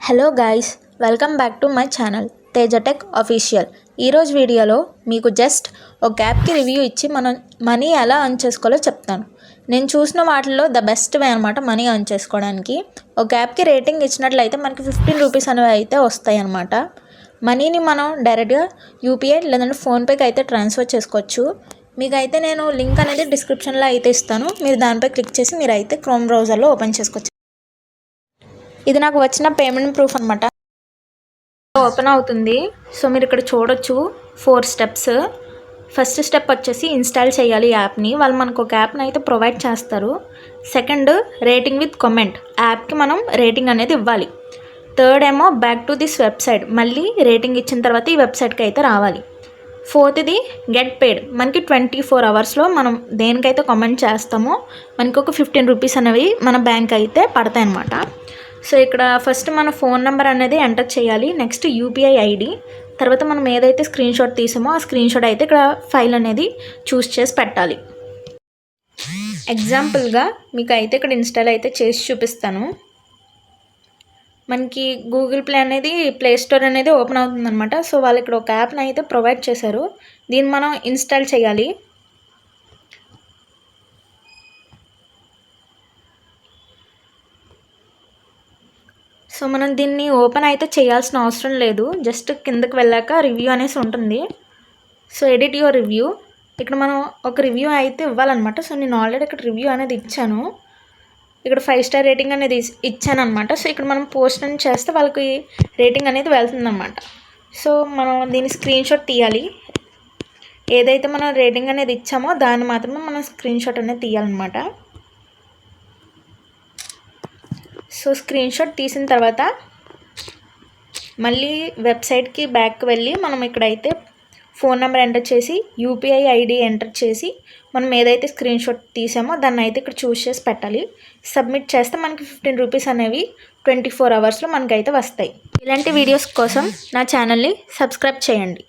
Hello guys, welcome back to my channel తేజటెక్ official. ఈరోజు వీడియోలో మీకు జస్ట్ ఒక యాప్కి రివ్యూ ఇచ్చి మనం మనీ ఎలా ఎర్న్ చేసుకోవాలో చెప్తాను. నేను చూసిన వాటిల్లో ద బెస్ట్ వే అనమాట మనీ ఎర్న్ చేసుకోవడానికి. ఒక యాప్కి రేటింగ్ ఇచ్చినట్లయితే మనకి 15 రూపీస్ అనేవి అయితే వస్తాయి అన్నమాట. మనీని మనం డైరెక్ట్గా యూపీఐ లేదంటే ఫోన్పేకి అయితే ట్రాన్స్ఫర్ చేసుకోవచ్చు. మీకైతే నేను లింక్ అనేది డిస్క్రిప్షన్లో అయితే ఇస్తాను. మీరు దానిపై క్లిక్ చేసి మీరైతే క్రోమ్ బ్రౌజర్లో ఓపెన్ చేసుకోవచ్చు. ఇది నాకు వచ్చిన పేమెంట్ ప్రూఫ్ అనమాట. ఓపెన్ అవుతుంది. సో మీరు ఇక్కడ చూడొచ్చు 4 స్టెప్స్. ఫస్ట్ స్టెప్ వచ్చేసి ఇన్స్టాల్ చేయాలి యాప్ని. వాళ్ళు మనకు ఒక యాప్ని అయితే ప్రొవైడ్ చేస్తారు. Second, rating with comment. యాప్కి మనం రేటింగ్ అనేది ఇవ్వాలి. థర్డ్ ఏమో బ్యాక్ టు దిస్ వెబ్సైట్. మళ్ళీ రేటింగ్ ఇచ్చిన తర్వాత ఈ వెబ్సైట్కి అయితే రావాలి. ఫోర్త్ది గెట్ పేడ్. మనకి 24 అవర్స్లో మనం దేనికైతే కామెంట్ చేస్తామో మనకి ఒక 15 రూపీస్ అనేవి మన బ్యాంక్ అయితే పడతాయి అన్నమాట. సో ఇక్కడ ఫస్ట్ మన ఫోన్ నెంబర్ అనేది ఎంటర్ చేయాలి. Next UPI ID. తర్వాత మనం ఏదైతే స్క్రీన్ షాట్ తీసామో ఆ స్క్రీన్ షాట్ అయితే ఇక్కడ ఫైల్ అనేది చూస్ చేసి పెట్టాలి. ఎగ్జాంపుల్గా మీకు అయితే ఇక్కడ ఇన్స్టాల్ అయితే చేసి చూపిస్తాను. మనకి గూగుల్ ప్లే అనేది ప్లే స్టోర్ అనేది ఓపెన్ అవుతుందన్నమాట. సో వాళ్ళు ఇక్కడ ఒక యాప్ని అయితే ప్రొవైడ్ చేశారు. దీన్ని మనం ఇన్స్టాల్ చేయాలి. సో మనం దీన్ని ఓపెన్ అయితే చేయాల్సిన అవసరం లేదు. జస్ట్ కిందకి వెళ్ళాక రివ్యూ అనేసి ఉంటుంది. So edit your review. ఇక్కడ మనం ఒక రివ్యూ అయితే ఇవ్వాలన్నమాట. సో నేను ఆల్రెడీ ఇక్కడ రివ్యూ అనేది ఇచ్చాను. ఇక్కడ 5 స్టార్ రేటింగ్ అనేది ఇచ్చాను అనమాట. సో ఇక్కడ మనం పోస్ట్ అని చేస్తే వాళ్ళకి రేటింగ్ అనేది వెళ్తుందన్నమాట. సో మనం దీని స్క్రీన్ షాట్ తీయాలి. ఏదైతే మనం రేటింగ్ అనేది ఇచ్చామో దాన్ని మాత్రమే మనం స్క్రీన్ షాట్ అనేది తీయాలన్నమాట. సో స్క్రీన్ షాట్ తీసిన తర్వాత మళ్ళీ వెబ్సైట్కి బ్యాక్ వెళ్ళి మనం ఇక్కడైతే ఫోన్ నెంబర్ ఎంటర్ చేసి యూపీఐ ఐడి ఎంటర్ చేసి మనం ఏదైతే స్క్రీన్ షాట్ తీసామో దాన్ని అయితే ఇక్కడ చూస్ చేసి పెట్టాలి. సబ్మిట్ చేస్తే మనకి 15 రూపీస్ అనేవి 24 అవర్స్లో మనకైతే వస్తాయి. ఇలాంటి వీడియోస్ కోసం నా ఛానల్ని సబ్స్క్రైబ్ చేయండి.